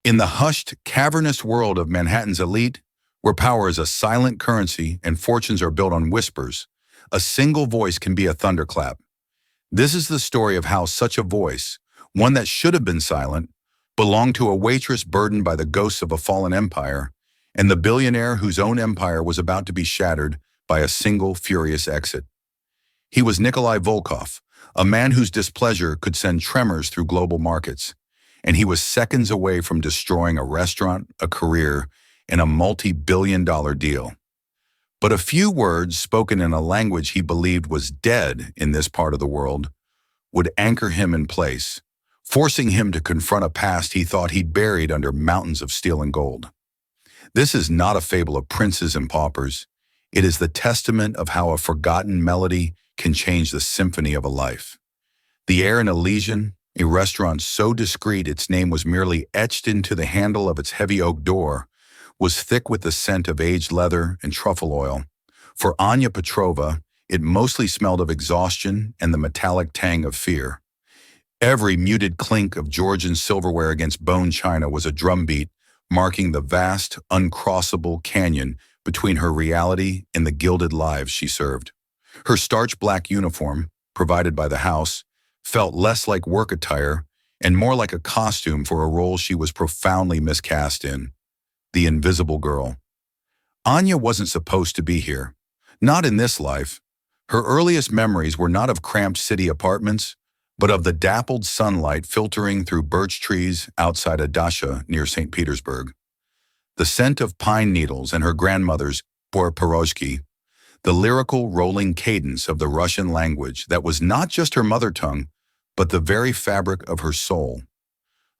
In the hushed, cavernous world of Manhattan's elite, where power is a silent currency and fortunes are built on whispers, a single voice can be a thunderclap. This is the story of how such a voice, one that should have been silent, belonged to a waitress burdened by the ghosts of a fallen empire, and the billionaire whose own empire was about to be shattered by a single furious exit. He was Nikolai Volkov, a man whose displeasure could send tremors through global markets, and he was seconds away from destroying a restaurant, a career, and a multi-billion-dollar deal. But a few words spoken in a language he believed was dead in this part of the world would anchor him in place, forcing him to confront a past he thought he'd buried under mountains of steel and gold. This is not a fable of princes and paupers. It is the testament of how a forgotten melody can change the symphony of a life. The Air in Elysian, a restaurant so discreet its name was merely etched into the handle of its heavy oak door, was thick with the scent of aged leather and truffle oil. For Anya Petrova, it mostly smelled of exhaustion and the metallic tang of fear. Every muted clink of Georgian silverware against bone china was a drumbeat, marking the vast, uncrossable canyon between her reality and the gilded lives she served. Her starch black uniform, provided by the house, felt less like work attire and more like a costume for a role she was profoundly miscast in: the invisible girl. Anya wasn't supposed to be here. Not in this life. Her earliest memories were not of cramped city apartments, but of the dappled sunlight filtering through birch trees outside a dacha near St. Petersburg. The scent of pine needles and her grandmother's porozhki, the lyrical rolling cadence of the Russian language that was not just her mother tongue, but the very fabric of her soul.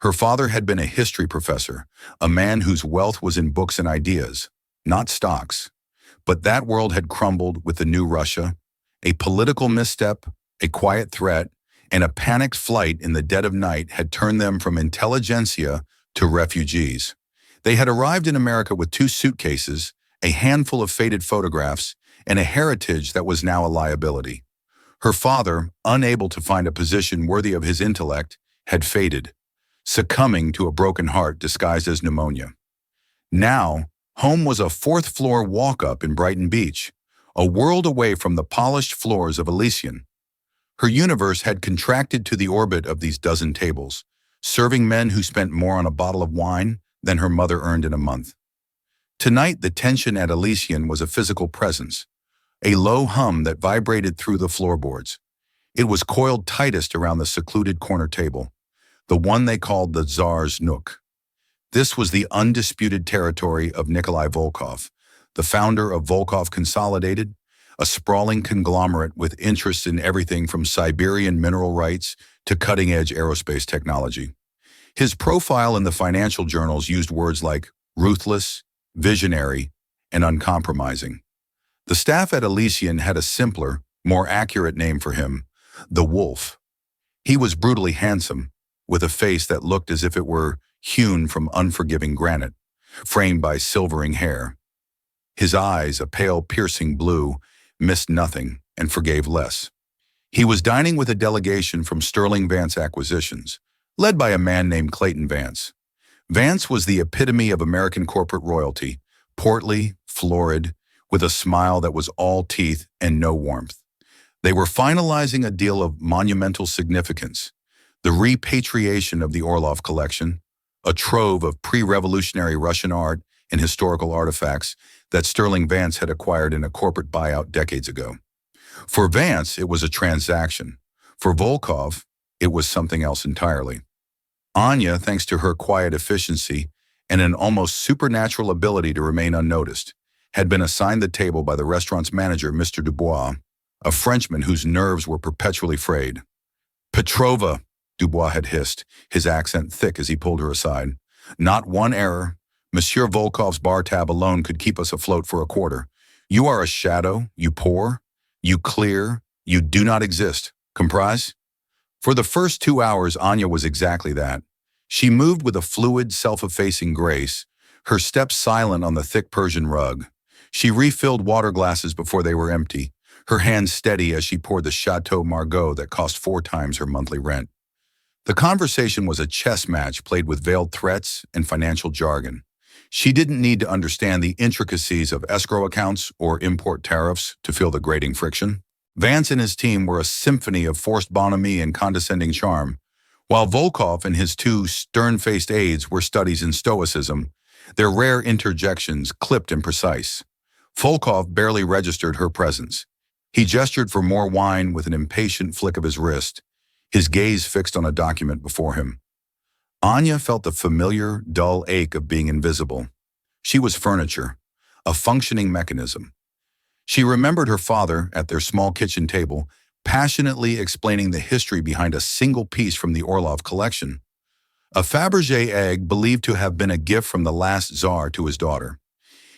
Her father had been a history professor, a man whose wealth was in books and ideas, not stocks. But that world had crumbled with the new Russia. A political misstep, a quiet threat, and a panicked flight in the dead of night had turned them from intelligentsia to refugees. They had arrived in America with 2 suitcases, a handful of faded photographs, and a heritage that was now a liability. Her father, unable to find a position worthy of his intellect, had faded, succumbing to a broken heart disguised as pneumonia. Now, home was a 4th-floor walk-up in Brighton Beach, a world away from the polished floors of Elysian. Her universe had contracted to the orbit of these dozen tables, serving men who spent more on a bottle of wine than her mother earned in a month. Tonight, the tension at Elysian was a physical presence, a low hum that vibrated through the floorboards. It was coiled tightest around the secluded corner table, the one they called the Tsar's Nook. This was the undisputed territory of Nikolai Volkov, the founder of Volkov Consolidated, a sprawling conglomerate with interests in everything from Siberian mineral rights to cutting-edge aerospace technology. His profile in the financial journals used words like ruthless, visionary, and uncompromising. The staff at Elysian had a simpler, more accurate name for him: the Wolf. He was brutally handsome, with a face that looked as if it were hewn from unforgiving granite, framed by silvering hair. His eyes, a pale, piercing blue, missed nothing and forgave less. He was dining with a delegation from Sterling Vance Acquisitions, led by a man named Clayton Vance. Vance was the epitome of American corporate royalty, portly, florid, with a smile that was all teeth and no warmth. They were finalizing a deal of monumental significance: the repatriation of the Orlov collection, a trove of pre-revolutionary Russian art and historical artifacts that Sterling Vance had acquired in a corporate buyout decades ago. For Vance, it was a transaction. For Volkov, it was something else entirely. Anya, thanks to her quiet efficiency and an almost supernatural ability to remain unnoticed, had been assigned the table by the restaurant's manager, Mr. Dubois, a Frenchman whose nerves were perpetually frayed. "Petrova," Dubois had hissed, his accent thick as he pulled her aside. "Not one error. Monsieur Volkov's bar tab alone could keep us afloat for a quarter. You are a shadow, you pour, you clear, you do not exist. Comprise?" For the first 2 hours, Anya was exactly that. She moved with a fluid, self-effacing grace, her steps silent on the thick Persian rug. She refilled water glasses before they were empty, her hands steady as she poured the Chateau Margaux that cost 4 times her monthly rent. The conversation was a chess match played with veiled threats and financial jargon. She didn't need to understand the intricacies of escrow accounts or import tariffs to feel the grating friction. Vance and his team were a symphony of forced bonhomie and condescending charm, while Volkov and his two stern-faced aides were studies in stoicism, their rare interjections clipped and precise. Volkov barely registered her presence. He gestured for more wine with an impatient flick of his wrist, his gaze fixed on a document before him. Anya felt the familiar, dull ache of being invisible. She was furniture, a functioning mechanism. She remembered her father at their small kitchen table, passionately explaining the history behind a single piece from the Orlov collection. A Fabergé egg believed to have been a gift from the last Tsar to his daughter.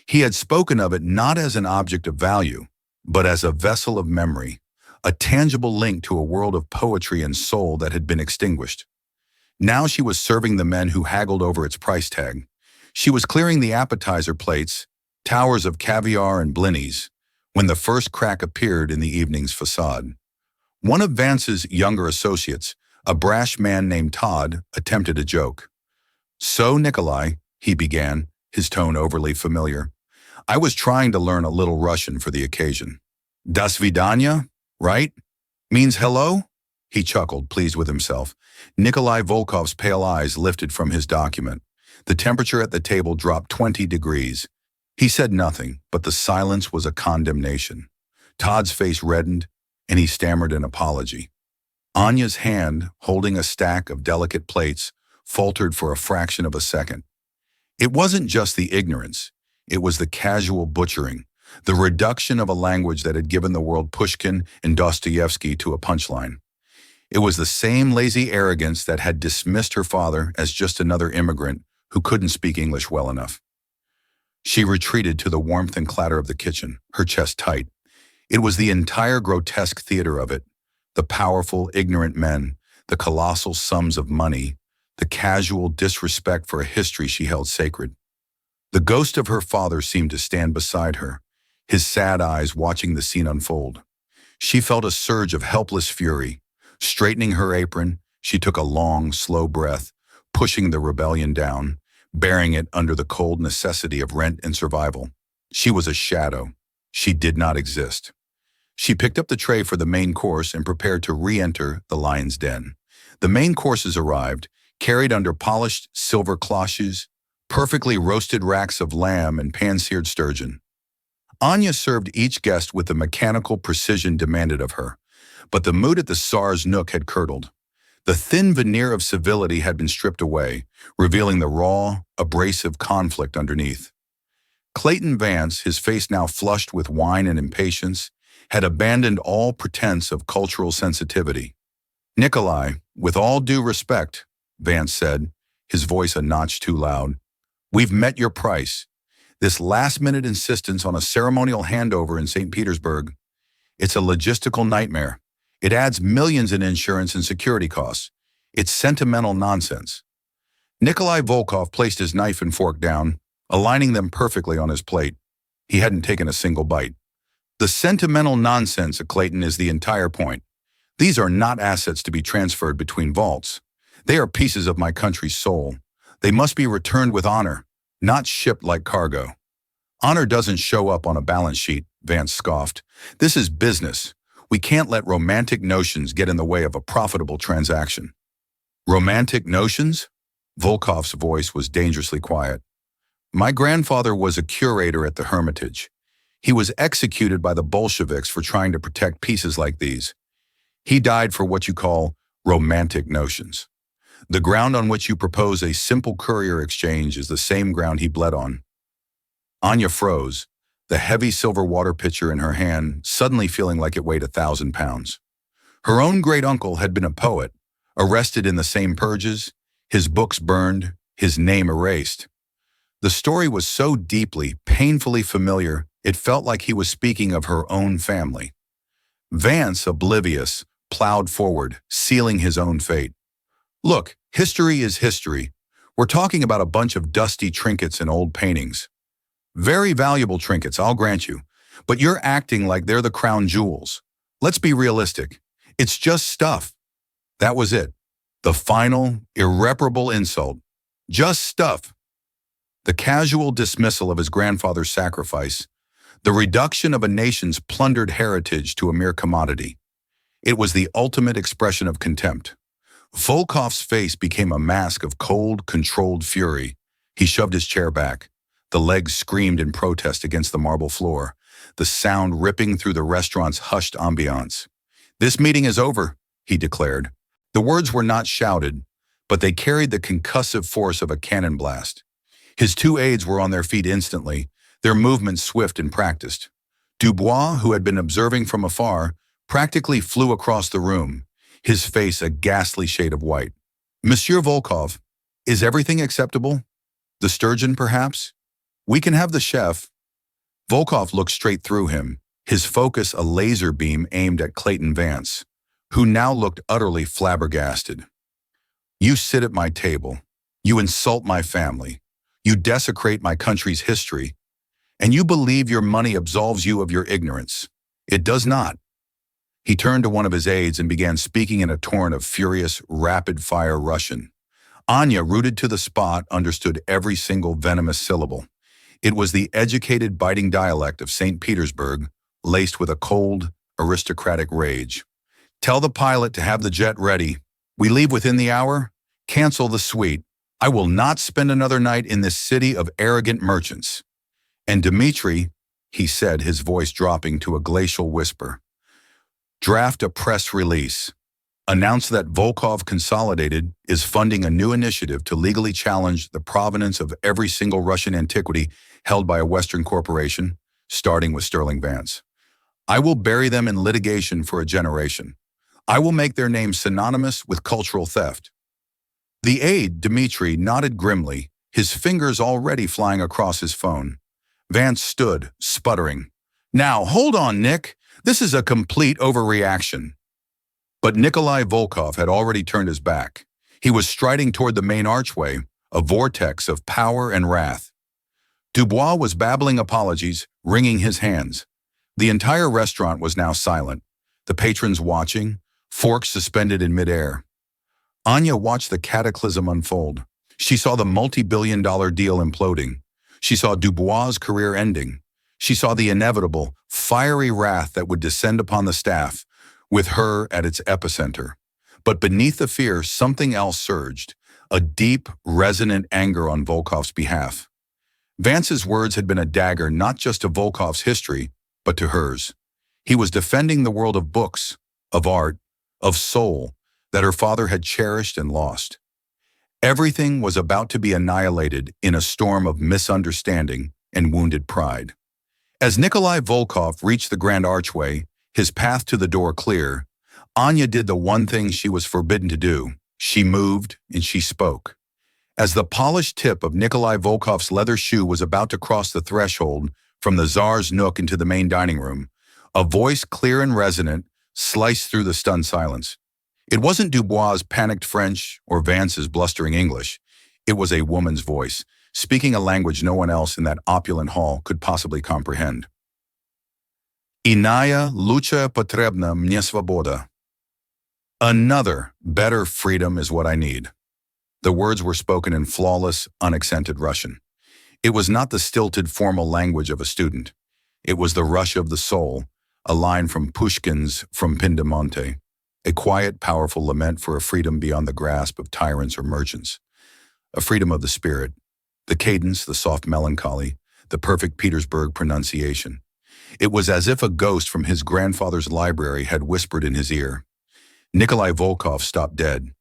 He had spoken of it not as an object of value, but as a vessel of memory, a tangible link to a world of poetry and soul that had been extinguished. Now she was serving the men who haggled over its price tag. She was clearing the appetizer plates, towers of caviar and blinis, when the first crack appeared in the evening's facade. One of Vance's younger associates, a brash man named Todd, attempted a joke. "So, Nikolai," he began, his tone overly familiar, "I was trying to learn a little Russian for the occasion. Das vidanya, right? Means hello?" He chuckled, pleased with himself. Nikolai Volkov's pale eyes lifted from his document. The temperature at the table dropped 20 degrees. He said nothing, but the silence was a condemnation. Todd's face reddened, and he stammered an apology. Anya's hand, holding a stack of delicate plates, faltered for a fraction of a second. It wasn't just the ignorance. It was the casual butchering, the reduction of a language that had given the world Pushkin and Dostoevsky to a punchline. It was the same lazy arrogance that had dismissed her father as just another immigrant who couldn't speak English well enough. She retreated to the warmth and clatter of the kitchen, her chest tight. It was the entire grotesque theater of it, the powerful, ignorant men, the colossal sums of money, the casual disrespect for a history she held sacred. The ghost of her father seemed to stand beside her, his sad eyes watching the scene unfold. She felt a surge of helpless fury. Straightening her apron, she took a long, slow breath, pushing the rebellion down, bearing it under the cold necessity of rent and survival. She was a shadow. She did not exist. She picked up the tray for the main course and prepared to re-enter the lion's den. The main courses arrived, carried under polished silver cloches, perfectly roasted racks of lamb and pan-seared sturgeon. Anya served each guest with the mechanical precision demanded of her, but the mood at the Tsar's nook had curdled. The thin veneer of civility had been stripped away, revealing the raw, abrasive conflict underneath. Clayton Vance, his face now flushed with wine and impatience, had abandoned all pretense of cultural sensitivity. "Nikolai, with all due respect," Vance said, his voice a notch too loud, "we've met your price. This last-minute insistence on a ceremonial handover in St. Petersburg, it's a logistical nightmare. It adds millions in insurance and security costs. It's sentimental nonsense." Nikolai Volkov placed his knife and fork down, aligning them perfectly on his plate. He hadn't taken a single bite. "The sentimental nonsense, Clayton, is the entire point. These are not assets to be transferred between vaults. They are pieces of my country's soul. They must be returned with honor, not shipped like cargo." "Honor doesn't show up on a balance sheet," Vance scoffed. "This is business. We can't let romantic notions get in the way of a profitable transaction." "Romantic notions?" Volkov's voice was dangerously quiet. "My grandfather was a curator at the Hermitage. He was executed by the Bolsheviks for trying to protect pieces like these. He died for what you call romantic notions. The ground on which you propose a simple courier exchange is the same ground he bled on." Anya froze, the heavy silver water pitcher in her hand suddenly feeling like it weighed 1,000 pounds. Her own great-uncle had been a poet, arrested in the same purges, his books burned, his name erased. The story was so deeply, painfully familiar, it felt like he was speaking of her own family. Vance, oblivious, plowed forward, sealing his own fate. "Look, history is history. We're talking about a bunch of dusty trinkets and old paintings. Very valuable trinkets, I'll grant you, but you're acting like they're the crown jewels. Let's be realistic. It's just stuff." That was it. The final, irreparable insult. Just stuff. The casual dismissal of his grandfather's sacrifice. The reduction of a nation's plundered heritage to a mere commodity. It was the ultimate expression of contempt. Volkov's face became a mask of cold, controlled fury. He shoved his chair back. The legs screamed in protest against the marble floor, the sound ripping through the restaurant's hushed ambiance. "This meeting is over," he declared. The words were not shouted, but they carried the concussive force of a cannon blast. His two aides were on their feet instantly, their movements swift and practiced. Dubois, who had been observing from afar, practically flew across the room, his face a ghastly shade of white. "Monsieur Volkov, is everything acceptable? The sturgeon, perhaps? We can have the chef." Volkov looked straight through him, his focus a laser beam aimed at Clayton Vance, who now looked utterly flabbergasted. "You sit at my table. You insult my family. You desecrate my country's history. And you believe your money absolves you of your ignorance. It does not." He turned to one of his aides and began speaking in a torrent of furious, rapid-fire Russian. Anya, rooted to the spot, understood every single venomous syllable. It was the educated, biting dialect of St. Petersburg, laced with a cold, aristocratic rage. "Tell the pilot to have the jet ready. We leave within the hour. Cancel the suite. I will not spend another night in this city of arrogant merchants." "And Dmitri," he said, his voice dropping to a glacial whisper, "draft a press release. Announce that Volkov Consolidated is funding a new initiative to legally challenge the provenance of every single Russian antiquity held by a Western corporation, starting with Sterling Vance. I will bury them in litigation for a generation. I will make their names synonymous with cultural theft." The aide, Dmitri, nodded grimly, his fingers already flying across his phone. Vance stood, sputtering. "Now, hold on, Nick. This is a complete overreaction." But Nikolai Volkov had already turned his back. He was striding toward the main archway, a vortex of power and wrath. Dubois was babbling apologies, wringing his hands. The entire restaurant was now silent, the patrons watching, forks suspended in midair. Anya watched the cataclysm unfold. She saw the multi-billion-dollar deal imploding. She saw Dubois' career ending. She saw the inevitable, fiery wrath that would descend upon the staff, with her at its epicenter. But beneath the fear, something else surged, a deep, resonant anger on Volkov's behalf. Vance's words had been a dagger not just to Volkov's history, but to hers. He was defending the world of books, of art, of soul, that her father had cherished and lost. Everything was about to be annihilated in a storm of misunderstanding and wounded pride. As Nikolai Volkov reached the grand archway, his path to the door clear, Anya did the one thing she was forbidden to do. She moved and she spoke. As the polished tip of Nikolai Volkov's leather shoe was about to cross the threshold from the Tsar's nook into the main dining room, a voice clear and resonant sliced through the stunned silence. It wasn't Dubois' panicked French or Vance's blustering English. It was a woman's voice, speaking a language no one else in that opulent hall could possibly comprehend. "Inaya lucha potrebna мне svoboda." Another, better freedom is what I need. The words were spoken in flawless, unaccented Russian. It was not the stilted formal language of a student. It was the rush of the soul, a line from Pushkin's From Pindamonte, a quiet, powerful lament for a freedom beyond the grasp of tyrants or merchants, a freedom of the spirit, the cadence, the soft melancholy, the perfect Petersburg pronunciation. It was as if a ghost from his grandfather's library had whispered in his ear. Nikolai Volkov stopped dead.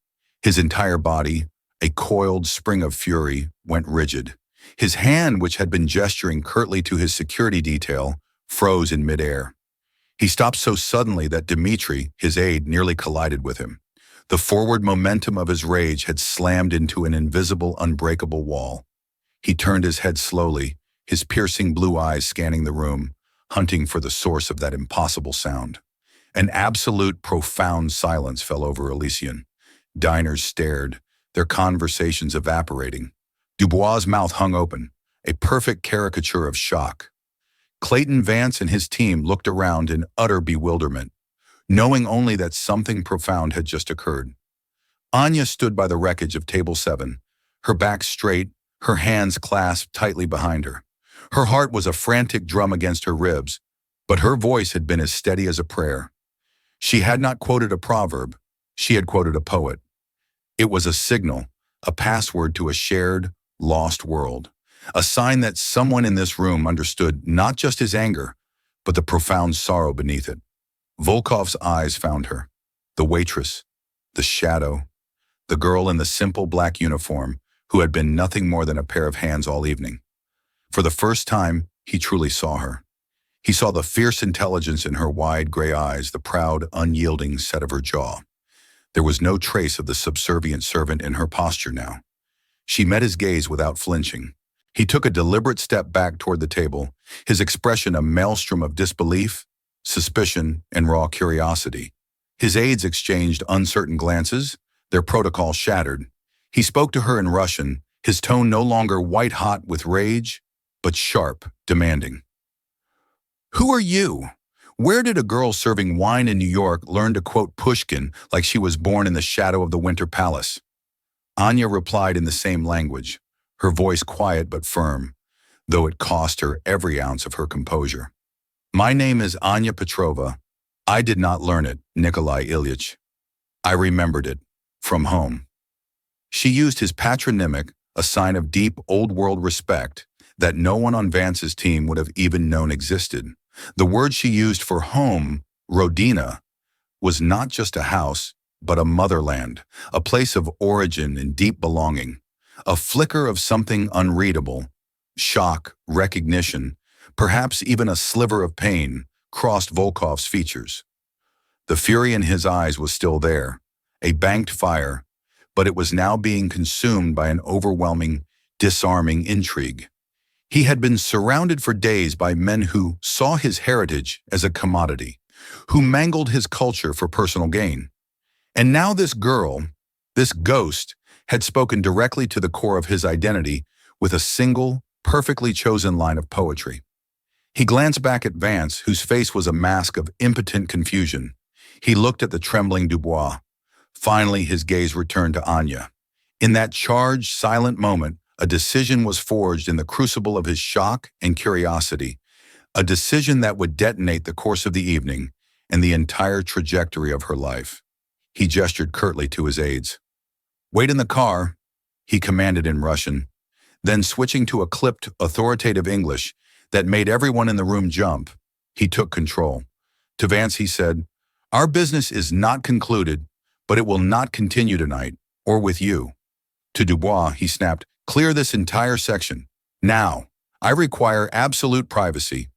His entire body, a coiled spring of fury, went rigid. His hand, which had been gesturing curtly to his security detail, froze in midair. He stopped so suddenly that Dmitri, his aide, nearly collided with him. The forward momentum of his rage had slammed into an invisible, unbreakable wall. He turned his head slowly, his piercing blue eyes scanning the room, hunting for the source of that impossible sound. An absolute, profound silence fell over Elysian. Diners stared, their conversations evaporating. Dubois' mouth hung open, a perfect caricature of shock. Clayton Vance and his team looked around in utter bewilderment, knowing only that something profound had just occurred. Anya stood by the wreckage of Table 7, her back straight, her hands clasped tightly behind her. Her heart was a frantic drum against her ribs, but her voice had been as steady as a prayer. She had not quoted a proverb, she had quoted a poet. It was a signal, a password to a shared, lost world. A sign that someone in this room understood not just his anger, but the profound sorrow beneath it. Volkov's eyes found her. The waitress, the shadow, the girl in the simple black uniform who had been nothing more than a pair of hands all evening. For the first time, he truly saw her. He saw the fierce intelligence in her wide gray eyes, the proud, unyielding set of her jaw. There was no trace of the subservient servant in her posture now. She met his gaze without flinching. He took a deliberate step back toward the table, his expression a maelstrom of disbelief, suspicion, and raw curiosity. His aides exchanged uncertain glances, their protocol shattered. He spoke to her in Russian, his tone no longer white-hot with rage, but sharp, demanding. "Who are you? Where did a girl serving wine in New York learn to quote Pushkin like she was born in the shadow of the Winter Palace?" Anya replied in the same language, her voice quiet but firm, though it cost her every ounce of her composure. "My name is Anya Petrova. I did not learn it, Nikolai Ilyich. I remembered it, from home." She used his patronymic, a sign of deep, old-world respect that no one on Vance's team would have even known existed. The word she used for home, Rodina, was not just a house, but a motherland, a place of origin and deep belonging. A flicker of something unreadable, shock, recognition, perhaps even a sliver of pain, crossed Volkov's features. The fury in his eyes was still there, a banked fire, but it was now being consumed by an overwhelming, disarming intrigue. He had been surrounded for days by men who saw his heritage as a commodity, who mangled his culture for personal gain. And now this girl, this ghost, had spoken directly to the core of his identity with a single, perfectly chosen line of poetry. He glanced back at Vance, whose face was a mask of impotent confusion. He looked at the trembling Dubois. Finally, his gaze returned to Anya. In that charged, silent moment, a decision was forged in the crucible of his shock and curiosity, a decision that would detonate the course of the evening and the entire trajectory of her life. He gestured curtly to his aides. "Wait in the car," he commanded in Russian, then switching to a clipped, authoritative English that made everyone in the room jump, he took control. To Vance he said, "Our business is not concluded, but it will not continue tonight, or with you." To Dubois he snapped, "Clear this entire section. Now, I require absolute privacy."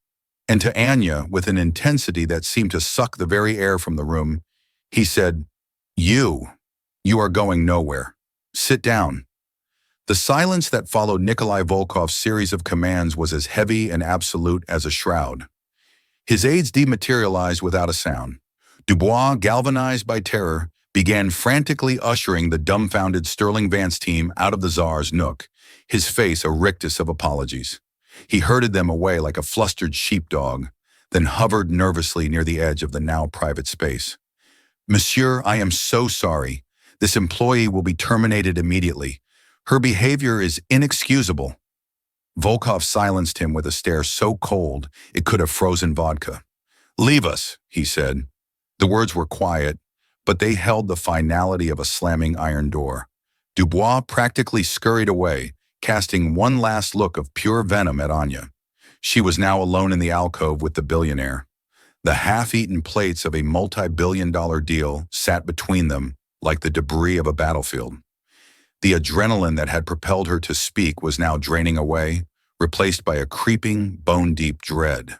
And to Anya, with an intensity that seemed to suck the very air from the room, he said, You are going nowhere. Sit down." The silence that followed Nikolai Volkov's series of commands was as heavy and absolute as a shroud. His aides dematerialized without a sound. Dubois, galvanized by terror, began frantically ushering the dumbfounded Sterling Vance team out of the Tsar's nook, his face a rictus of apologies. He herded them away like a flustered sheepdog, then hovered nervously near the edge of the now private space. "Monsieur, I am so sorry. This employee will be terminated immediately. Her behavior is inexcusable." Volkov silenced him with a stare so cold it could have frozen vodka. "Leave us," he said. The words were quiet, but they held the finality of a slamming iron door. Dubois practically scurried away, casting one last look of pure venom at Anya. She was now alone in the alcove with the billionaire. The half-eaten plates of a multi-billion-dollar deal sat between them like the debris of a battlefield. The adrenaline that had propelled her to speak was now draining away, replaced by a creeping, bone-deep dread.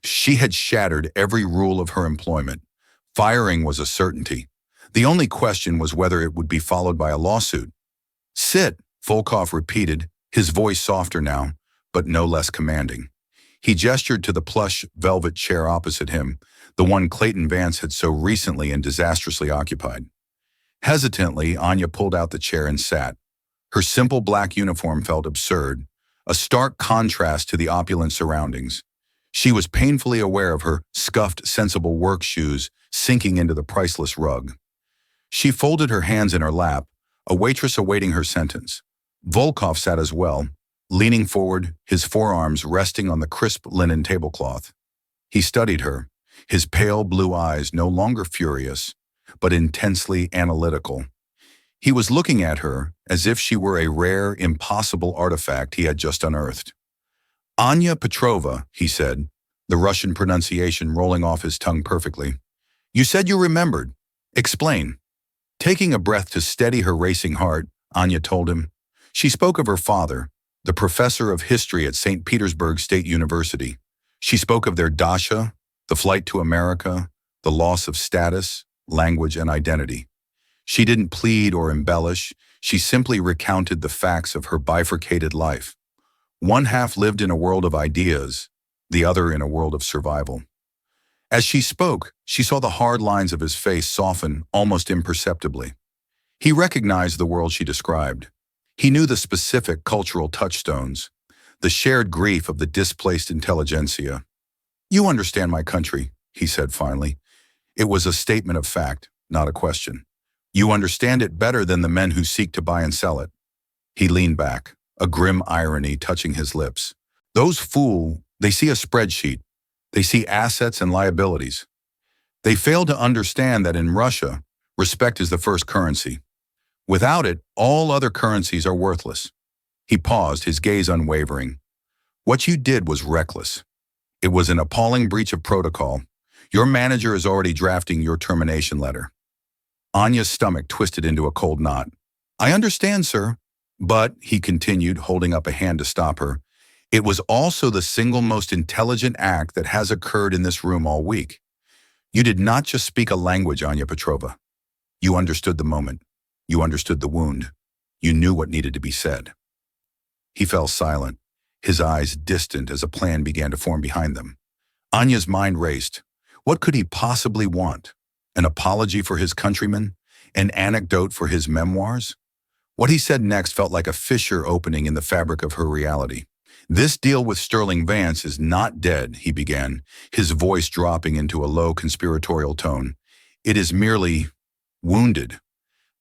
She had shattered every rule of her employment. Firing was a certainty. The only question was whether it would be followed by a lawsuit. "Sit," Volkov repeated, his voice softer now, but no less commanding. He gestured to the plush velvet chair opposite him, the one Clayton Vance had so recently and disastrously occupied. Hesitantly, Anya pulled out the chair and sat. Her simple black uniform felt absurd, a stark contrast to the opulent surroundings. She was painfully aware of her scuffed, sensible work shoes sinking into the priceless rug. She folded her hands in her lap, a waitress awaiting her sentence. Volkov sat as well, leaning forward, his forearms resting on the crisp linen tablecloth. He studied her, his pale blue eyes no longer furious, but intensely analytical. He was looking at her as if she were a rare, impossible artifact he had just unearthed. Anya Petrova, he said, the Russian pronunciation rolling off his tongue perfectly. You said you remembered. Explain. Taking a breath to steady her racing heart, Anya told him. She spoke of her father, the professor of history at St. Petersburg State University. She spoke of their dacha, the flight to America, the loss of status, language, and identity. She didn't plead or embellish, she simply recounted the facts of her bifurcated life. One half lived in a world of ideas, the other in a world of survival. As she spoke, she saw the hard lines of his face soften almost imperceptibly. He recognized the world she described. He knew the specific cultural touchstones, the shared grief of the displaced intelligentsia. You understand my country, he said finally. It was a statement of fact, not a question. You understand it better than the men who seek to buy and sell it. He leaned back, a grim irony touching his lips. Those fools, they see a spreadsheet. They see assets and liabilities. They fail to understand that in Russia, respect is the first currency. Without it, all other currencies are worthless. He paused, his gaze unwavering. What you did was reckless. It was an appalling breach of protocol. Your manager is already drafting your termination letter. Anya's stomach twisted into a cold knot. I understand, sir. But, he continued, holding up a hand to stop her, it was also the single most intelligent act that has occurred in this room all week. You did not just speak a language, Anya Petrova. You understood the moment. You understood the wound. You knew what needed to be said. He fell silent, his eyes distant as a plan began to form behind them. Anya's mind raced. What could he possibly want? An apology for his countrymen? An anecdote for his memoirs? What he said next felt like a fissure opening in the fabric of her reality. This deal with Sterling Vance is not dead, he began, his voice dropping into a low conspiratorial tone. It is merely wounded.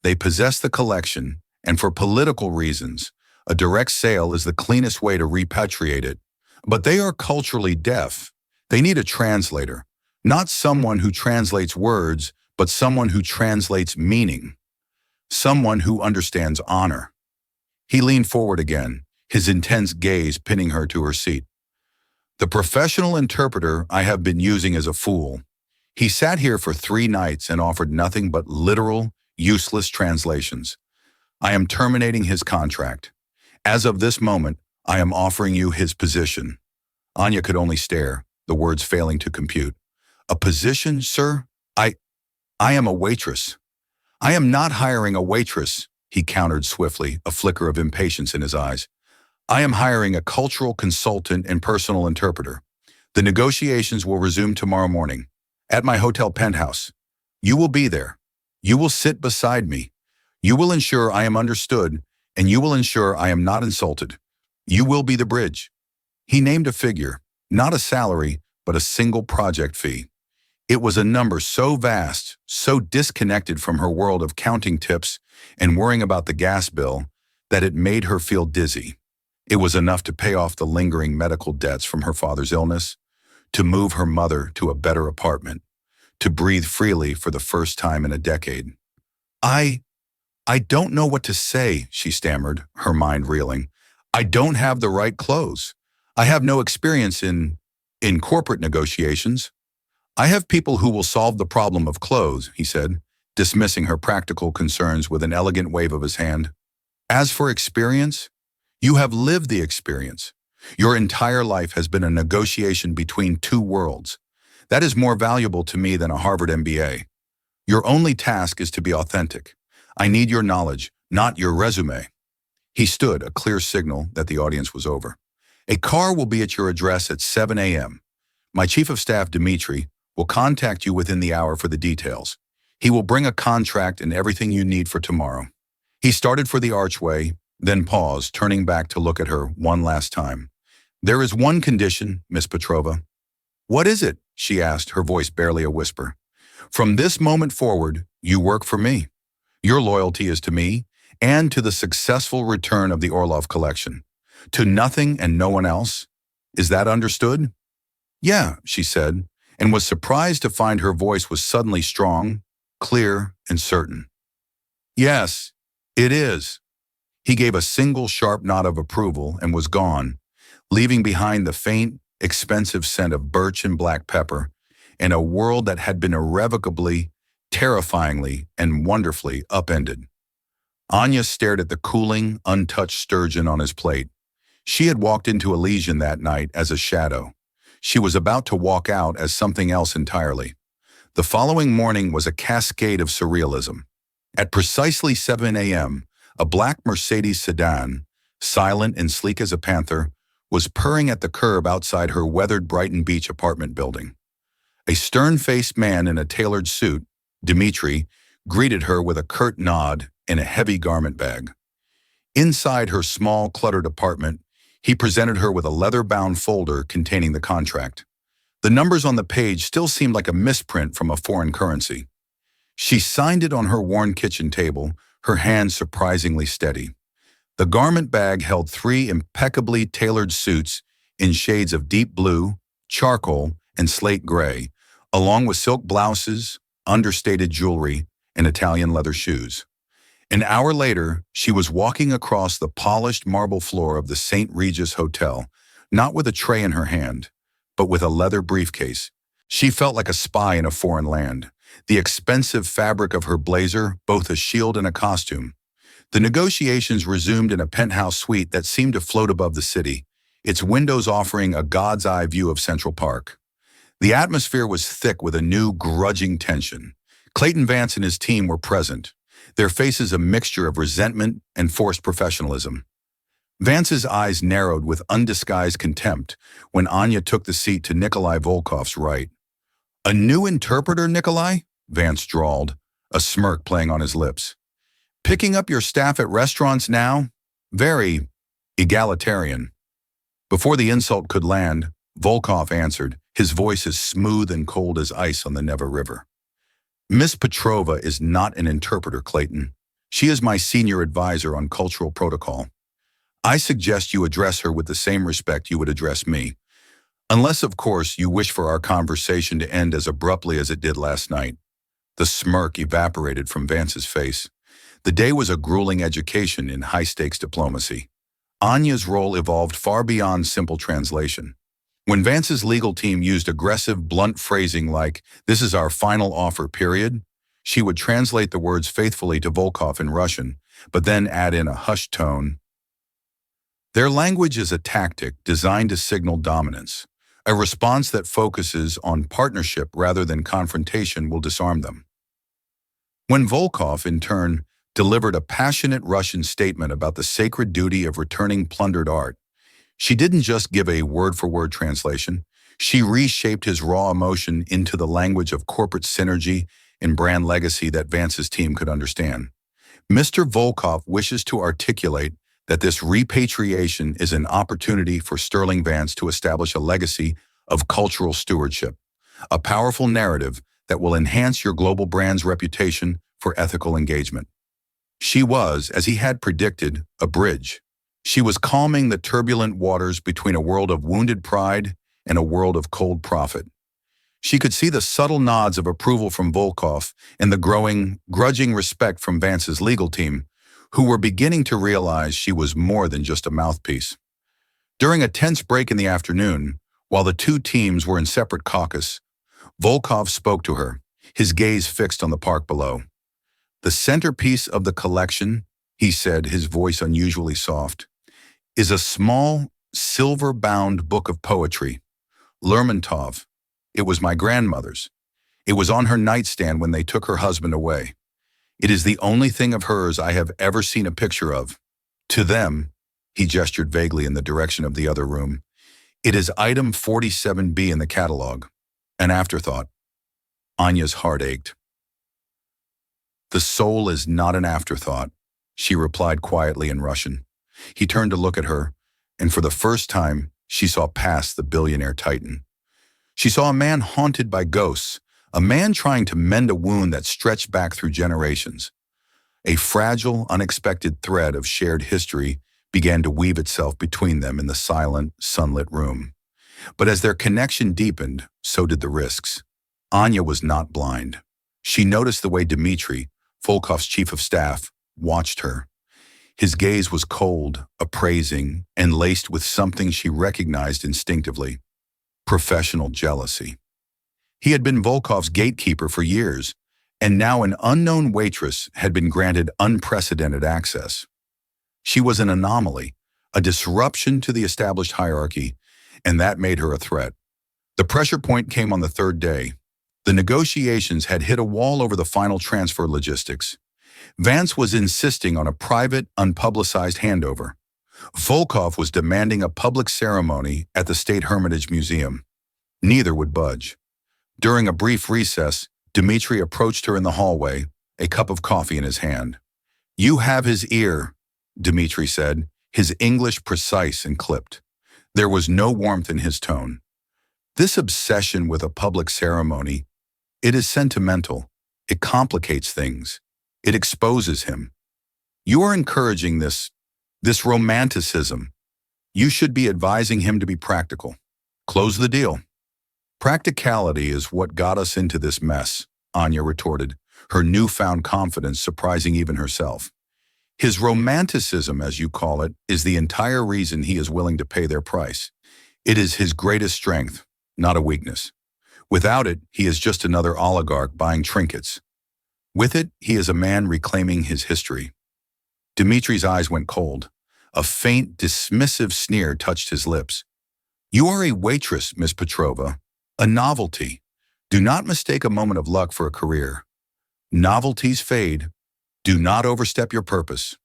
They possess the collection, and for political reasons, a direct sale is the cleanest way to repatriate it. But they are culturally deaf. They need a translator, not someone who translates words, but someone who translates meaning, someone who understands honor. He leaned forward again, his intense gaze pinning her to her seat. The professional interpreter I have been using is a fool. He sat here for 3 nights and offered nothing but literal, useless translations. I am terminating his contract. As of this moment, I am offering you his position. Anya could only stare, the words failing to compute. A position, sir? I am a waitress. I am not hiring a waitress, he countered swiftly, a flicker of impatience in his eyes. I am hiring a cultural consultant and personal interpreter. The negotiations will resume tomorrow morning, at my hotel penthouse. You will be there. You will sit beside me. You will ensure I am understood, and you will ensure I am not insulted. You will be the bridge. He named a figure, not a salary, but a single project fee. It was a number so vast, so disconnected from her world of counting tips and worrying about the gas bill, that it made her feel dizzy. It was enough to pay off the lingering medical debts from her father's illness, to move her mother to a better apartment, to breathe freely for the first time in a decade. I don't know what to say, she stammered, her mind reeling. I don't have the right clothes. I have no experience in corporate negotiations. I have people who will solve the problem of clothes, he said, dismissing her practical concerns with an elegant wave of his hand. As for experience, you have lived the experience. Your entire life has been a negotiation between 2 worlds. That is more valuable to me than a Harvard MBA. Your only task is to be authentic. I need your knowledge, not your resume. He stood, a clear signal that the audience was over. A car will be at your address at 7 a.m. My Chief of Staff, Dmitry, will contact you within the hour for the details. He will bring a contract and everything you need for tomorrow. He started for the archway, then paused, turning back to look at her one last time. There is one condition, Miss Petrova. What is it? She asked, her voice barely a whisper. From this moment forward, you work for me. Your loyalty is to me and to the successful return of the Orlov collection. To nothing and no one else. Is that understood? Yeah, she said, and was surprised to find her voice was suddenly strong, clear, and certain. Yes, it is. He gave a single sharp nod of approval and was gone, leaving behind the faint, expensive scent of birch and black pepper, in a world that had been irrevocably, terrifyingly, and wonderfully upended. Anya stared at the cooling, untouched sturgeon on his plate. She had walked into Elysian that night as a shadow. She was about to walk out as something else entirely. The following morning was a cascade of surrealism. At precisely 7 a.m., a black Mercedes sedan, silent and sleek as a panther, was purring at the curb outside her weathered Brighton Beach apartment building. A stern-faced man in a tailored suit, Dmitri, greeted her with a curt nod and a heavy garment bag. Inside her small, cluttered apartment, he presented her with a leather-bound folder containing the contract. The numbers on the page still seemed like a misprint from a foreign currency. She signed it on her worn kitchen table, her hand surprisingly steady. The garment bag held 3 impeccably tailored suits in shades of deep blue, charcoal, and slate gray, along with silk blouses, understated jewelry, and Italian leather shoes. An hour later, she was walking across the polished marble floor of the St. Regis Hotel, not with a tray in her hand, but with a leather briefcase. She felt like a spy in a foreign land, the expensive fabric of her blazer both a shield and a costume. The negotiations resumed in a penthouse suite that seemed to float above the city, its windows offering a god's eye view of Central Park. The atmosphere was thick with a new, grudging tension. Clayton Vance and his team were present, their faces a mixture of resentment and forced professionalism. Vance's eyes narrowed with undisguised contempt when Anya took the seat to Nikolai Volkov's right. "A new interpreter, Nikolai?" Vance drawled, a smirk playing on his lips. "Picking up your staff at restaurants now? Very egalitarian." Before the insult could land, Volkov answered, his voice as smooth and cold as ice on the Neva River. "Miss Petrova is not an interpreter, Clayton. She is my senior advisor on cultural protocol. I suggest you address her with the same respect you would address me. Unless, of course, you wish for our conversation to end as abruptly as it did last night." The smirk evaporated from Vance's face. The day was a grueling education in high-stakes diplomacy. Anya's role evolved far beyond simple translation. When Vance's legal team used aggressive, blunt phrasing like, "This is our final offer, period," she would translate the words faithfully to Volkov in Russian, but then add in a hushed tone. Their language is a tactic designed to signal dominance. A response that focuses on partnership rather than confrontation will disarm them. When Volkov, in turn, delivered a passionate Russian statement about the sacred duty of returning plundered art, she didn't just give a word-for-word translation. She reshaped his raw emotion into the language of corporate synergy and brand legacy that Vance's team could understand. Mr. Volkov wishes to articulate that this repatriation is an opportunity for Sterling Vance to establish a legacy of cultural stewardship, a powerful narrative that will enhance your global brand's reputation for ethical engagement. She was, as he had predicted, a bridge. She was calming the turbulent waters between a world of wounded pride and a world of cold profit. She could see the subtle nods of approval from Volkov and the growing, grudging respect from Vance's legal team, who were beginning to realize she was more than just a mouthpiece. During a tense break in the afternoon, while the two teams were in separate caucus, Volkov spoke to her, his gaze fixed on the park below. "The centerpiece of the collection," he said, his voice unusually soft, "is a small, silver-bound book of poetry. Lermontov. It was my grandmother's. It was on her nightstand when they took her husband away. It is the only thing of hers I have ever seen a picture of. To them," he gestured vaguely in the direction of the other room, "it is item 47B in the catalog. An afterthought." Anya's heart ached. "The soul is not an afterthought," she replied quietly in Russian. He turned to look at her, and for the first time, she saw past the billionaire titan. She saw a man haunted by ghosts, a man trying to mend a wound that stretched back through generations. A fragile, unexpected thread of shared history began to weave itself between them in the silent, sunlit room. But as their connection deepened, so did the risks. Anya was not blind. She noticed the way Dmitri, Volkov's chief of staff, watched her. His gaze was cold, appraising, and laced with something she recognized instinctively: professional jealousy. He had been Volkov's gatekeeper for years, and now an unknown waitress had been granted unprecedented access. She was an anomaly, a disruption to the established hierarchy, and that made her a threat. The pressure point came on the third day. The negotiations had hit a wall over the final transfer logistics. Vance was insisting on a private, unpublicized handover. Volkov was demanding a public ceremony at the State Hermitage Museum. Neither would budge. During a brief recess, Dmitri approached her in the hallway, a cup of coffee in his hand. "You have his ear," Dmitri said, his English precise and clipped. There was no warmth in his tone. This obsession with a public ceremony, it is sentimental. It complicates things. It exposes him. You are encouraging this romanticism. You should be advising him to be practical. Close the deal. Practicality is what got us into this mess, Anya retorted, her newfound confidence surprising even herself. His romanticism, as you call it, is the entire reason he is willing to pay their price. It is his greatest strength, not a weakness. Without it, he is just another oligarch buying trinkets. With it, he is a man reclaiming his history. Dmitri's eyes went cold. A faint, dismissive sneer touched his lips. "You are a waitress, Miss Petrova. A novelty. Do not mistake a moment of luck for a career. Novelties fade. Do not overstep your purpose."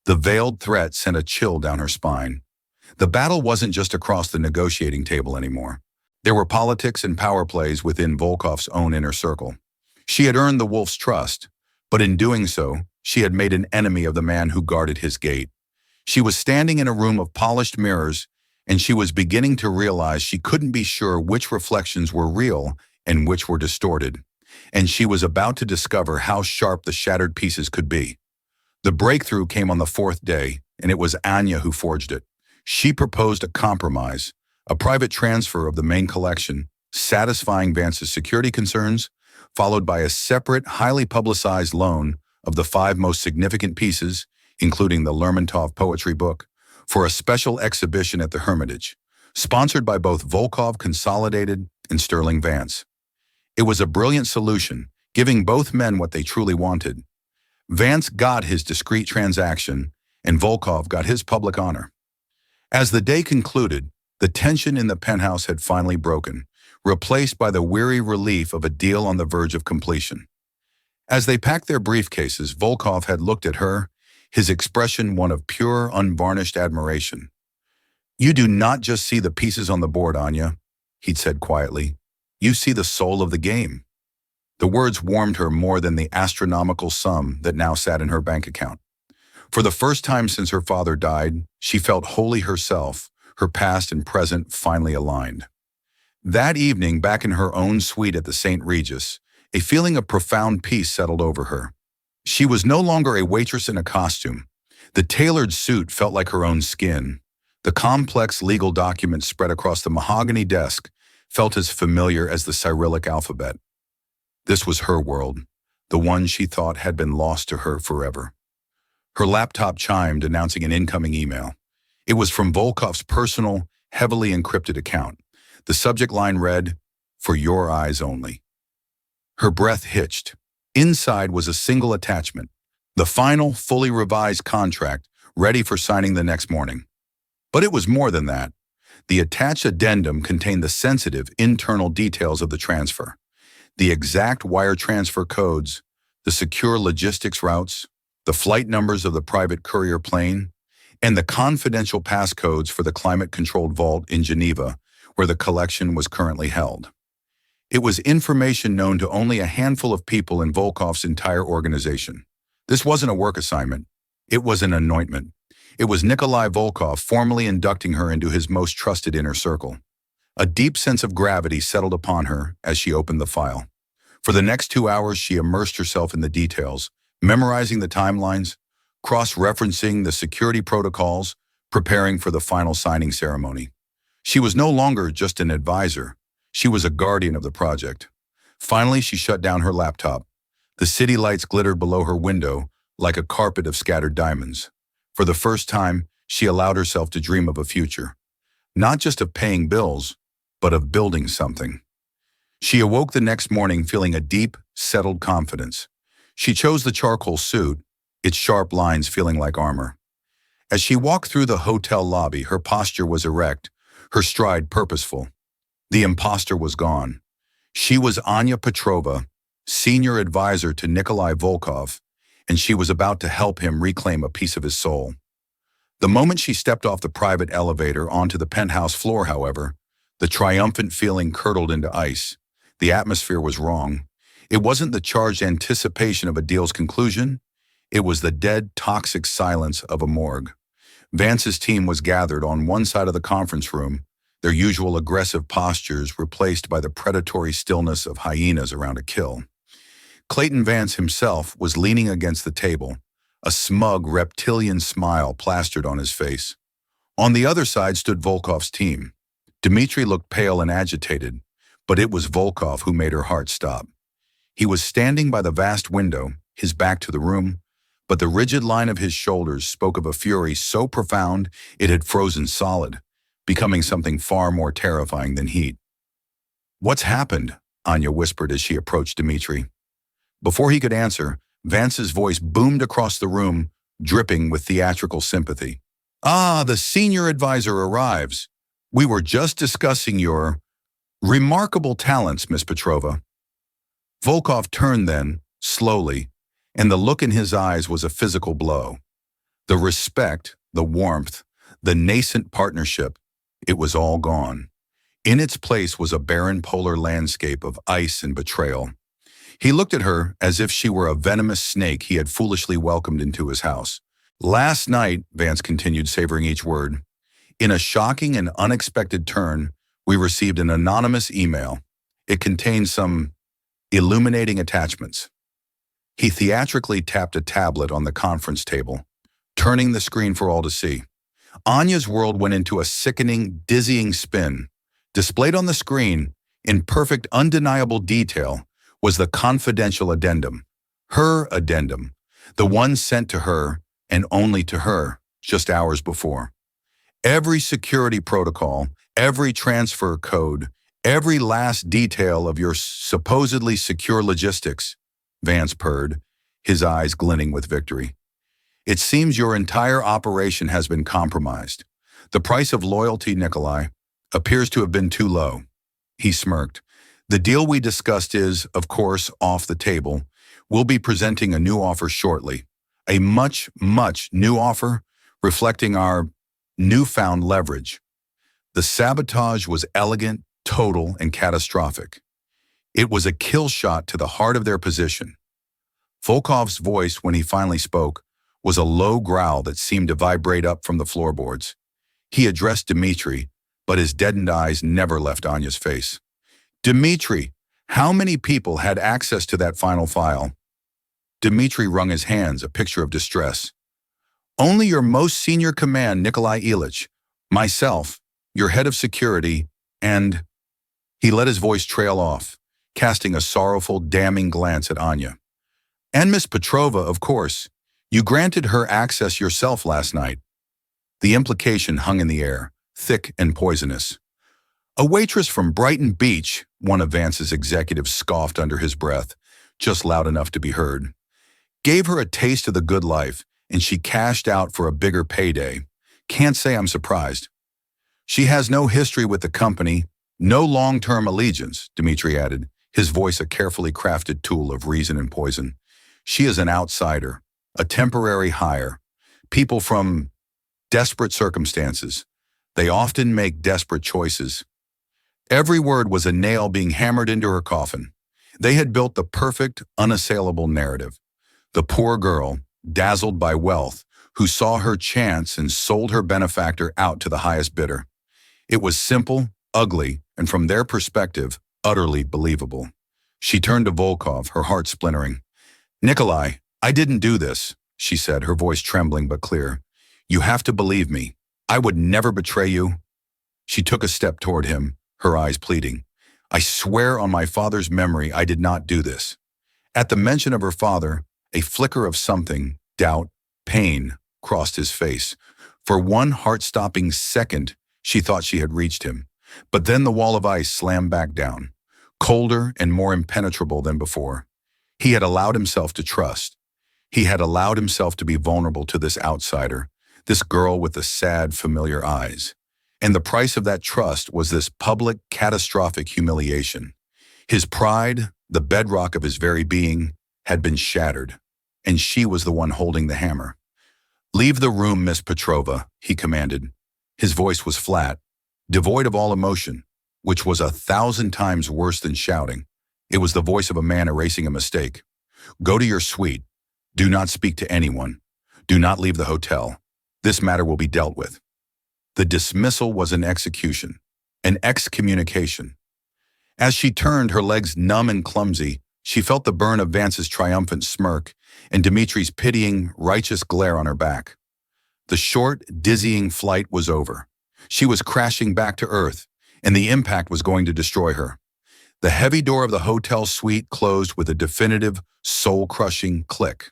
The veiled threat sent a chill down her spine. The battle wasn't just across the negotiating table anymore. There were politics and power plays within Volkov's own inner circle. She had earned the wolf's trust, but in doing so, she had made an enemy of the man who guarded his gate. She was standing in a room of polished mirrors, and she was beginning to realize she couldn't be sure which reflections were real and which were distorted. And she was about to discover how sharp the shattered pieces could be. The breakthrough came on the fourth day, and it was Anya who forged it. She proposed a compromise, a private transfer of the main collection, satisfying Vance's security concerns, followed by a separate, highly publicized loan of the 5 most significant pieces, including the Lermontov poetry book, for a special exhibition at the Hermitage, sponsored by both Volkov Consolidated and Sterling Vance. It was a brilliant solution, giving both men what they truly wanted. Vance got his discreet transaction, and Volkov got his public honor. As the day concluded, the tension in the penthouse had finally broken, replaced by the weary relief of a deal on the verge of completion. As they packed their briefcases, Volkov had looked at her, his expression one of pure, unvarnished admiration. "You do not just see the pieces on the board, Anya," he'd said quietly. "You see the soul of the game." The words warmed her more than the astronomical sum that now sat in her bank account. For the first time since her father died, she felt wholly herself, her past and present finally aligned. That evening, back in her own suite at the St. Regis, a feeling of profound peace settled over her. She was no longer a waitress in a costume. The tailored suit felt like her own skin. The complex legal documents spread across the mahogany desk felt as familiar as the Cyrillic alphabet. This was her world, the one she thought had been lost to her forever. Her laptop chimed, announcing an incoming email. It was from Volkov's personal, heavily encrypted account. The subject line read, "For your eyes only." Her breath hitched. Inside was a single attachment, the final, fully revised contract, ready for signing the next morning. But it was more than that. The attached addendum contained the sensitive, internal details of the transfer, the exact wire transfer codes, the secure logistics routes, the flight numbers of the private courier plane, and the confidential passcodes for the climate-controlled vault in Geneva, where the collection was currently held. It was information known to only a handful of people in Volkov's entire organization. This wasn't a work assignment. It was an anointment. It was Nikolai Volkov formally inducting her into his most trusted inner circle. A deep sense of gravity settled upon her as she opened the file. For the next 2 hours, she immersed herself in the details, memorizing the timelines, cross-referencing the security protocols, preparing for the final signing ceremony. She was no longer just an advisor. She was a guardian of the project. Finally, she shut down her laptop. The city lights glittered below her window like a carpet of scattered diamonds. For the first time, she allowed herself to dream of a future. Not just of paying bills, but of building something. She awoke the next morning feeling a deep, settled confidence. She chose the charcoal suit, its sharp lines feeling like armor. As she walked through the hotel lobby, her posture was erect, her stride purposeful. The imposter was gone. She was Anya Petrova, senior advisor to Nikolai Volkov, and she was about to help him reclaim a piece of his soul. The moment she stepped off the private elevator onto the penthouse floor, however, the triumphant feeling curdled into ice. The atmosphere was wrong. It wasn't the charged anticipation of a deal's conclusion. It was the dead, toxic silence of a morgue. Vance's team was gathered on one side of the conference room, their usual aggressive postures replaced by the predatory stillness of hyenas around a kill. Clayton Vance himself was leaning against the table, a smug, reptilian smile plastered on his face. On the other side stood Volkov's team. Dmitri looked pale and agitated, but it was Volkov who made her heart stop. He was standing by the vast window, his back to the room, but the rigid line of his shoulders spoke of a fury so profound it had frozen solid, becoming something far more terrifying than heat. "What's happened?" Anya whispered as she approached Dmitri. Before he could answer, Vance's voice boomed across the room, dripping with theatrical sympathy. "Ah, the senior advisor arrives. We were just discussing your remarkable talents, Miss Petrova." Volkov turned then, slowly, and the look in his eyes was a physical blow. The respect, the warmth, the nascent partnership, it was all gone. In its place was a barren polar landscape of ice and betrayal. He looked at her as if she were a venomous snake he had foolishly welcomed into his house. "Last night," Vance continued, savoring each word, "in a shocking and unexpected turn, we received an anonymous email. It contained some illuminating attachments." He theatrically tapped a tablet on the conference table, turning the screen for all to see. Anya's world went into a sickening, dizzying spin. Displayed on the screen, in perfect, undeniable detail, was the confidential addendum. Her addendum, the one sent to her, and only to her, just hours before. Every security protocol, every transfer code, every last detail of your supposedly secure logistics, Vance purred, his eyes glinting with victory. "It seems your entire operation has been compromised. The price of loyalty, Nikolai, appears to have been too low." He smirked. "The deal we discussed is, of course, off the table. We'll be presenting a new offer shortly. A much, much new offer, reflecting our newfound leverage." The sabotage was elegant, total, and catastrophic. It was a kill shot to the heart of their position. Volkov's voice, when he finally spoke, was a low growl that seemed to vibrate up from the floorboards. He addressed Dmitri, but his deadened eyes never left Anya's face. "Dmitri, how many people had access to that final file?" Dmitri wrung his hands, a picture of distress. "Only your most senior command, Nikolai Ilyich, myself, your head of security, and—" He let his voice trail off, casting a sorrowful, damning glance at Anya. "And Miss Petrova, of course. You granted her access yourself last night." The implication hung in the air, thick and poisonous. "A waitress from Brighton Beach," one of Vance's executives scoffed under his breath, just loud enough to be heard. "Gave her a taste of the good life, and she cashed out for a bigger payday. Can't say I'm surprised." "She has no history with the company, no long-term allegiance," Dmitri added, his voice a carefully crafted tool of reason and poison. "She is an outsider, a temporary hire. People from desperate circumstances. They often make desperate choices." Every word was a nail being hammered into her coffin. They had built the perfect, unassailable narrative. The poor girl, dazzled by wealth, who saw her chance and sold her benefactor out to the highest bidder. It was simple, ugly, and from their perspective, utterly believable. She turned to Volkov, her heart splintering. "Nikolai, "I didn't do this," she said, her voice trembling but clear. "You have to believe me. I would never betray you." She took a step toward him, her eyes pleading. "I swear on my father's memory I did not do this." At the mention of her father, a flicker of something, doubt, pain, crossed his face. For one heart-stopping second, she thought she had reached him. But then the wall of ice slammed back down, colder and more impenetrable than before. He had allowed himself to trust. He had allowed himself to be vulnerable to this outsider, this girl with the sad, familiar eyes. And the price of that trust was this public, catastrophic humiliation. His pride, the bedrock of his very being, had been shattered, and she was the one holding the hammer. "Leave the room, Miss Petrova," he commanded. His voice was flat, devoid of all emotion, which was 1,000 times worse than shouting. It was the voice of a man erasing a mistake. "Go to your suite. Do not speak to anyone. Do not leave the hotel. This matter will be dealt with." The dismissal was an execution, an excommunication. As she turned, her legs numb and clumsy, she felt the burn of Vance's triumphant smirk and Dimitri's pitying, righteous glare on her back. The short, dizzying flight was over. She was crashing back to earth, and the impact was going to destroy her. The heavy door of the hotel suite closed with a definitive, soul-crushing click.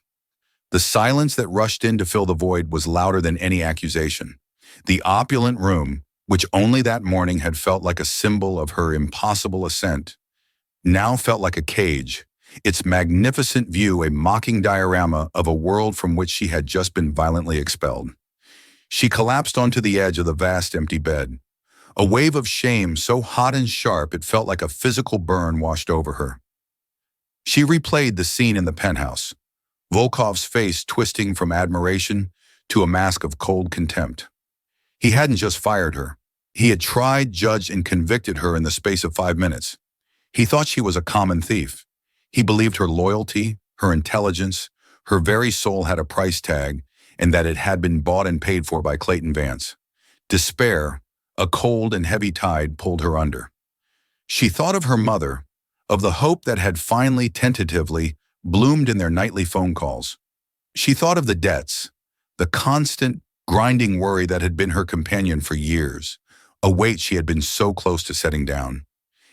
The silence that rushed in to fill the void was louder than any accusation. The opulent room, which only that morning had felt like a symbol of her impossible ascent, now felt like a cage, its magnificent view a mocking diorama of a world from which she had just been violently expelled. She collapsed onto the edge of the vast empty bed. A wave of shame so hot and sharp it felt like a physical burn washed over her. She replayed the scene in the penthouse, Volkov's face twisting from admiration to a mask of cold contempt. He hadn't just fired her. He had tried, judged, and convicted her in the space of 5 minutes. He thought she was a common thief. He believed her loyalty, her intelligence, her very soul had a price tag, and that it had been bought and paid for by Clayton Vance. Despair, a cold and heavy tide, pulled her under. She thought of her mother, of the hope that had finally, tentatively, bloomed in their nightly phone calls. She thought of the debts, the constant, grinding worry that had been her companion for years, a weight she had been so close to setting down.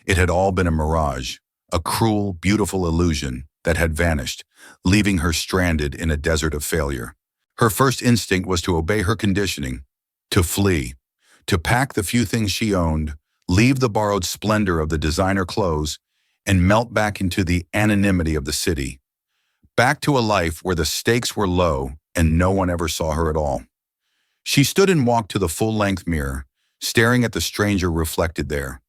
It had all been a mirage, a cruel, beautiful illusion that had vanished, leaving her stranded in a desert of failure. Her first instinct was to obey her conditioning, to flee, to pack the few things she owned, leave the borrowed splendor of the designer clothes, and melt back into the anonymity of the city, back to a life where the stakes were low and no one ever saw her at all. She stood and walked to the full-length mirror, staring at the stranger reflected there,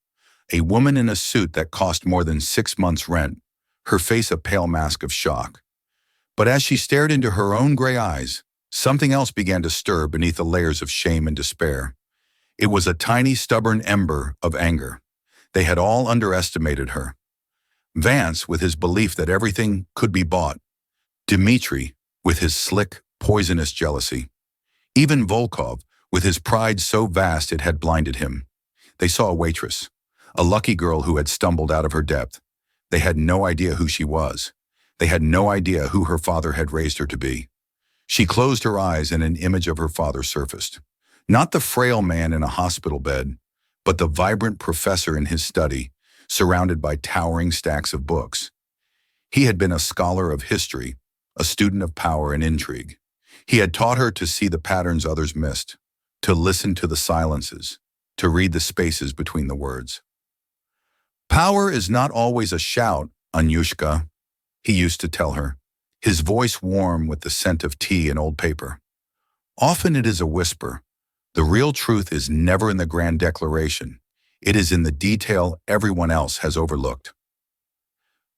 a woman in a suit that cost more than 6 months' rent, her face a pale mask of shock. But as she stared into her own gray eyes, something else began to stir beneath the layers of shame and despair. It was a tiny, stubborn ember of anger. They had all underestimated her. Vance, with his belief that everything could be bought. Dimitri, with his slick, poisonous jealousy. Even Volkov, with his pride so vast it had blinded him. They saw a waitress, a lucky girl who had stumbled out of her depth. They had no idea who she was. They had no idea who her father had raised her to be. She closed her eyes and an image of her father surfaced. Not the frail man in a hospital bed, but the vibrant professor in his study, surrounded by towering stacks of books. He had been a scholar of history, a student of power and intrigue. He had taught her to see the patterns others missed, to listen to the silences, to read the spaces between the words. "Power is not always a shout, Anyushka," he used to tell her, his voice warm with the scent of tea and old paper. "Often it is a whisper. The real truth is never in the grand declaration. It is in the detail everyone else has overlooked."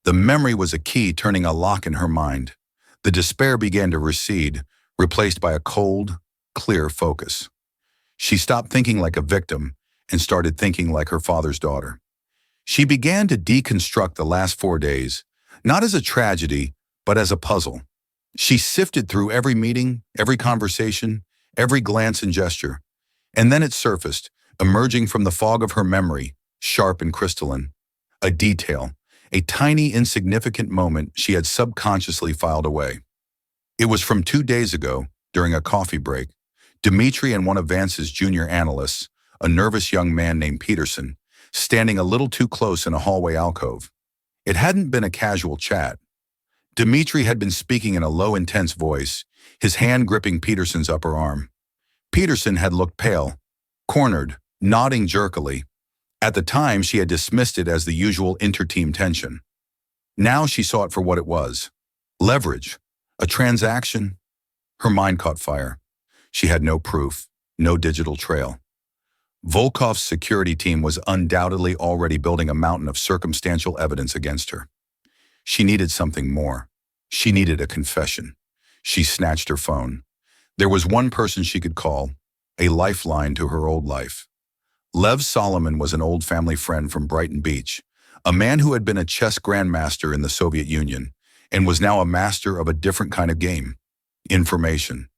The memory was a key turning a lock in her mind. The despair began to recede, replaced by a cold, clear focus. She stopped thinking like a victim and started thinking like her father's daughter. She began to deconstruct the last 4 days, not as a tragedy, but as a puzzle. She sifted through every meeting, every conversation, every glance and gesture, and then it surfaced, emerging from the fog of her memory, sharp and crystalline. A detail, a tiny, insignificant moment she had subconsciously filed away. It was from 2 days ago, during a coffee break. Dmitry and one of Vance's junior analysts, a nervous young man named Peterson, standing a little too close in a hallway alcove. It hadn't been a casual chat. Dmitry had been speaking in a low, intense voice, his hand gripping Peterson's upper arm. Peterson had looked pale, cornered, nodding jerkily. At the time, she had dismissed it as the usual inter-team tension. Now she saw it for what it was. Leverage. A transaction. Her mind caught fire. She had no proof, no digital trail. Volkov's security team was undoubtedly already building a mountain of circumstantial evidence against her. She needed something more. She needed a confession. She snatched her phone. There was one person she could call, a lifeline to her old life. Lev Solomon was an old family friend from Brighton Beach, a man who had been a chess grandmaster in the Soviet Union and was now a master of a different kind of game, information.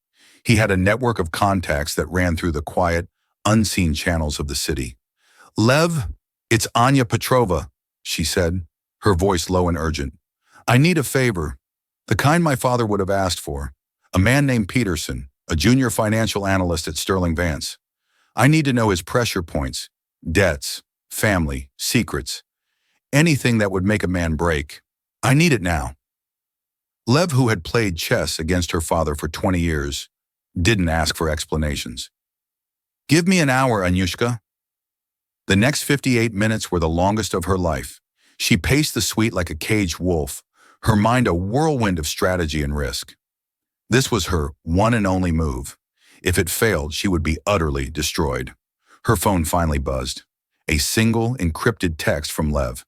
He had a network of contacts that ran through the quiet, unseen channels of the city. "Lev, it's Anya Petrova," she said, her voice low and urgent. "I need a favor, the kind my father would have asked for. A man named Peterson, a junior financial analyst at Sterling Vance. I need to know his pressure points, debts, family, secrets, anything that would make a man break. I need it now." Lev, who had played chess against her father for 20 years, didn't ask for explanations. "Give me an hour, Anyushka." The next 58 minutes were the longest of her life. She paced the suite like a caged wolf, her mind a whirlwind of strategy and risk. This was her one and only move. If it failed, she would be utterly destroyed. Her phone finally buzzed. A single, encrypted text from Lev.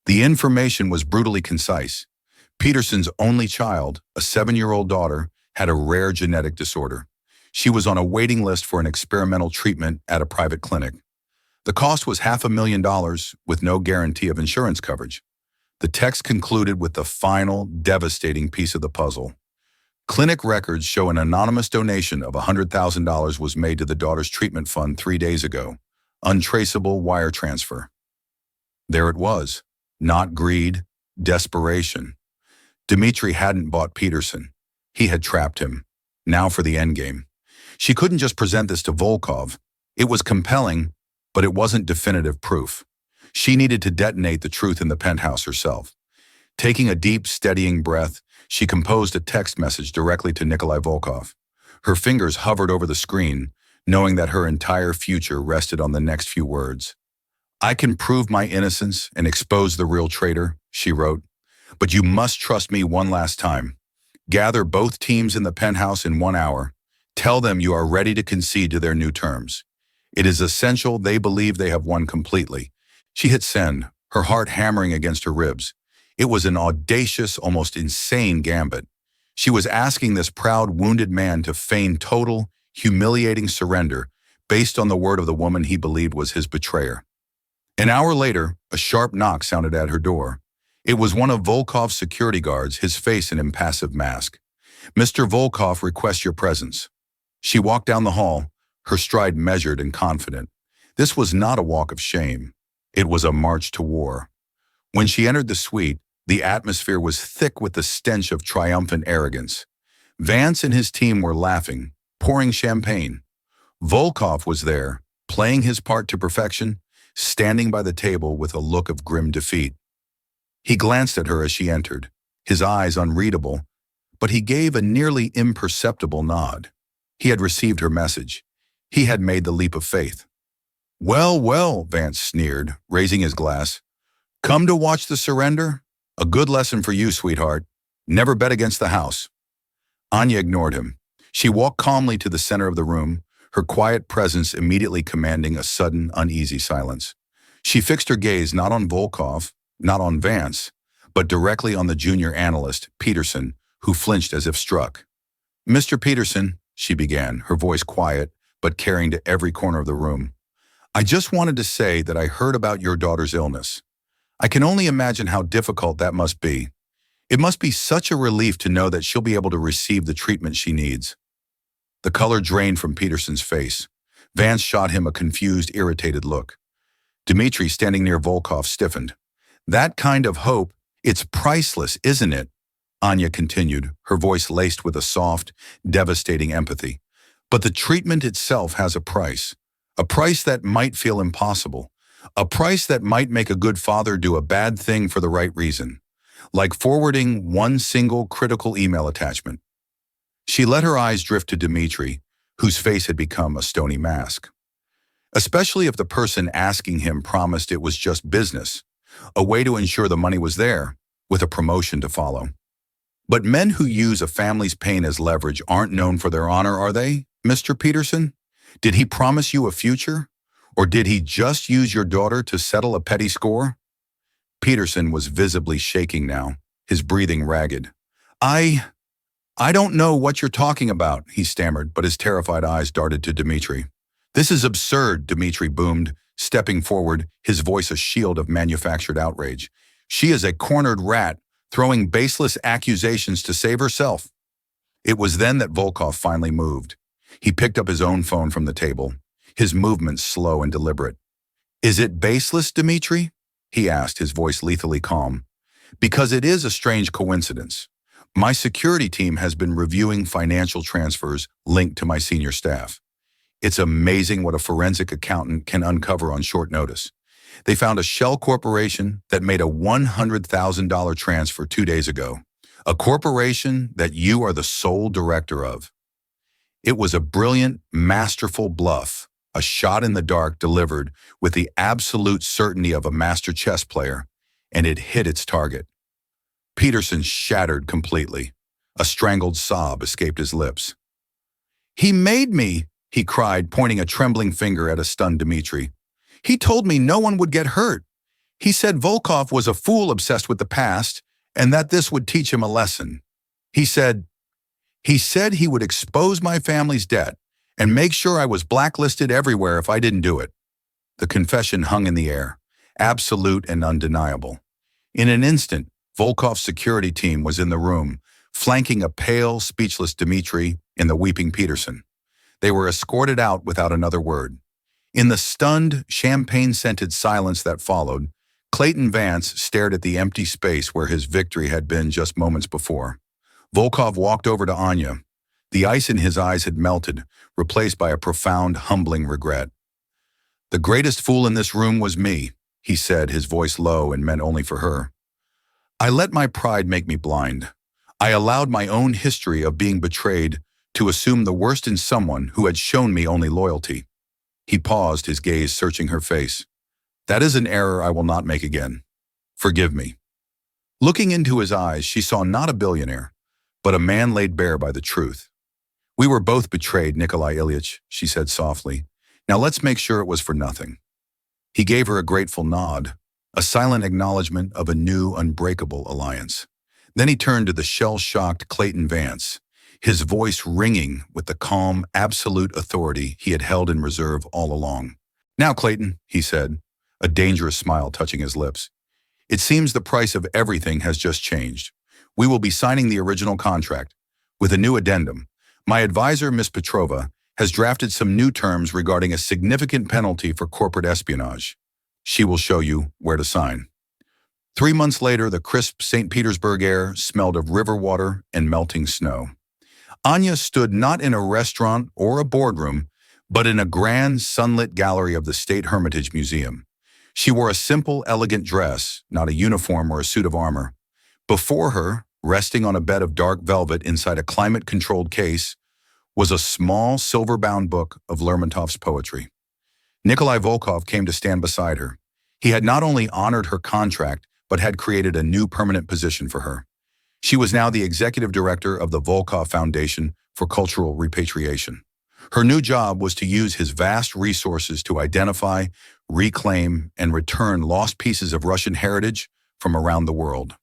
The information was brutally concise. Peterson's only child, a 7-year-old daughter, had a rare genetic disorder. She was on a waiting list for an experimental treatment at a private clinic. The cost was $500,000 with no guarantee of insurance coverage. The text concluded with the final, devastating piece of the puzzle. Clinic records show an anonymous donation of $100,000 was made to the daughter's treatment fund 3 days ago. Untraceable wire transfer. There it was. Not greed, desperation. Dmitry hadn't bought Peterson. He had trapped him. Now for the endgame. She couldn't just present this to Volkov. It was compelling, but it wasn't definitive proof. She needed to detonate the truth in the penthouse herself. Taking a deep, steadying breath, she composed a text message directly to Nikolai Volkov. Her fingers hovered over the screen, knowing that her entire future rested on the next few words. "I can prove my innocence and expose the real traitor," she wrote. "But you must trust me one last time. Gather both teams in the penthouse in 1 hour. Tell them you are ready to concede to their new terms. It is essential they believe they have won completely." She hit send, her heart hammering against her ribs. It was an audacious, almost insane gambit. She was asking this proud, wounded man to feign total, humiliating surrender based on the word of the woman he believed was his betrayer. An hour later, a sharp knock sounded at her door. It was one of Volkov's security guards, his face an impassive mask. "Mr. Volkov requests your presence." She walked down the hall, her stride measured and confident. This was not a walk of shame. It was a march to war. When she entered the suite, the atmosphere was thick with the stench of triumphant arrogance. Vance and his team were laughing, pouring champagne. Volkov was there, playing his part to perfection, standing by the table with a look of grim defeat. He glanced at her as she entered, his eyes unreadable, but he gave a nearly imperceptible nod. He had received her message. He had made the leap of faith. "Well, well," Vance sneered, raising his glass. "Come to watch the surrender? A good lesson for you, sweetheart. Never bet against the house." Anya ignored him. She walked calmly to the center of the room, her quiet presence immediately commanding a sudden, uneasy silence. She fixed her gaze not on Volkov, not on Vance, but directly on the junior analyst, Peterson, who flinched as if struck. "Mr. Peterson," she began, her voice quiet, but carrying to every corner of the room. "I just wanted to say that I heard about your daughter's illness. I can only imagine how difficult that must be. It must be such a relief to know that she'll be able to receive the treatment she needs." The color drained from Peterson's face. Vance shot him a confused, irritated look. Dmitry, standing near Volkov, stiffened. "That kind of hope, it's priceless, isn't it?" Anya continued, her voice laced with a soft, devastating empathy. But the treatment itself has a price that might feel impossible, a price that might make a good father do a bad thing for the right reason, like forwarding one single critical email attachment. She let her eyes drift to Dmitri, whose face had become a stony mask. Especially if the person asking him promised it was just business, a way to ensure the money was there, with a promotion to follow. But men who use a family's pain as leverage aren't known for their honor, are they, Mr. Peterson? Did he promise you a future? Or did he just use your daughter to settle a petty score? Peterson was visibly shaking now, his breathing ragged. I don't know what you're talking about, he stammered, but his terrified eyes darted to Dmitri. This is absurd, Dmitri boomed, stepping forward, his voice a shield of manufactured outrage. She is a cornered rat, throwing baseless accusations to save herself. It was then that Volkov finally moved. He picked up his own phone from the table, his movements slow and deliberate. Is it baseless, Dmitri? He asked, his voice lethally calm. Because it is a strange coincidence. My security team has been reviewing financial transfers linked to my senior staff. It's amazing what a forensic accountant can uncover on short notice. They found a shell corporation that made a $100,000 transfer 2 days ago, a corporation that you are the sole director of. It was a brilliant, masterful bluff, a shot in the dark delivered with the absolute certainty of a master chess player, and it hit its target. Peterson shattered completely. A strangled sob escaped his lips. He made me, he cried, pointing a trembling finger at a stunned Dmitri. He told me no one would get hurt. He said Volkov was a fool obsessed with the past, and that this would teach him a lesson. He said he would expose my family's debt and make sure I was blacklisted everywhere if I didn't do it. The confession hung in the air, absolute and undeniable. In an instant, Volkov's security team was in the room, flanking a pale, speechless Dmitri and the weeping Peterson. They were escorted out without another word. In the stunned, champagne-scented silence that followed, Clayton Vance stared at the empty space where his victory had been just moments before. Volkov walked over to Anya. The ice in his eyes had melted, replaced by a profound, humbling regret. The greatest fool in this room was me, he said, his voice low and meant only for her. I let my pride make me blind. I allowed my own history of being betrayed to assume the worst in someone who had shown me only loyalty. He paused, his gaze searching her face. That is an error I will not make again. Forgive me. Looking into his eyes, she saw not a billionaire, but a man laid bare by the truth. We were both betrayed, Nikolai Ilyich, she said softly. Now let's make sure it was for nothing. He gave her a grateful nod, a silent acknowledgement of a new, unbreakable alliance. Then he turned to the shell-shocked Clayton Vance, his voice ringing with the calm, absolute authority he had held in reserve all along. Now, Clayton, he said, a dangerous smile touching his lips. It seems the price of everything has just changed. We will be signing the original contract, with a new addendum. My advisor, Miss Petrova, has drafted some new terms regarding a significant penalty for corporate espionage. She will show you where to sign. 3 months later, the crisp St. Petersburg air smelled of river water and melting snow. Anya stood not in a restaurant or a boardroom, but in a grand sunlit gallery of the State Hermitage Museum. She wore a simple, elegant dress, not a uniform or a suit of armor. Before her, resting on a bed of dark velvet inside a climate-controlled case, was a small, silver-bound book of Lermontov's poetry. Nikolai Volkov came to stand beside her. He had not only honored her contract, but had created a new permanent position for her. She was now the executive director of the Volkov Foundation for Cultural Repatriation. Her new job was to use his vast resources to identify, reclaim, and return lost pieces of Russian heritage from around the world.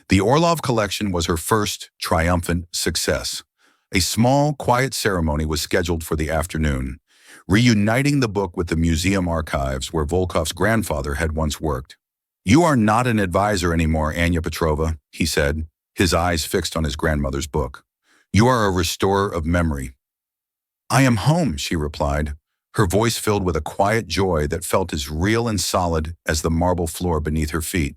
The Orlov collection was her first triumphant success. A small, quiet ceremony was scheduled for the afternoon, reuniting the book with the museum archives where Volkov's grandfather had once worked. You are not an advisor anymore, Anya Petrova, he said, his eyes fixed on his grandmother's book. You are a restorer of memory. I am home, she replied, her voice filled with a quiet joy that felt as real and solid as the marble floor beneath her feet.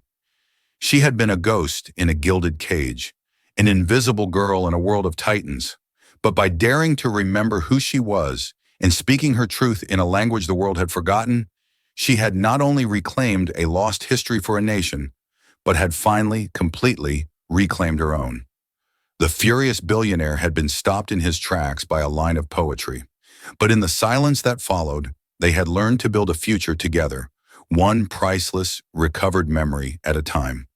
She had been a ghost in a gilded cage, an invisible girl in a world of titans. But by daring to remember who she was and speaking her truth in a language the world had forgotten, she had not only reclaimed a lost history for a nation, but had finally, completely reclaimed her own. The furious billionaire had been stopped in his tracks by a line of poetry. But in the silence that followed, they had learned to build a future together, one priceless, recovered memory at a time.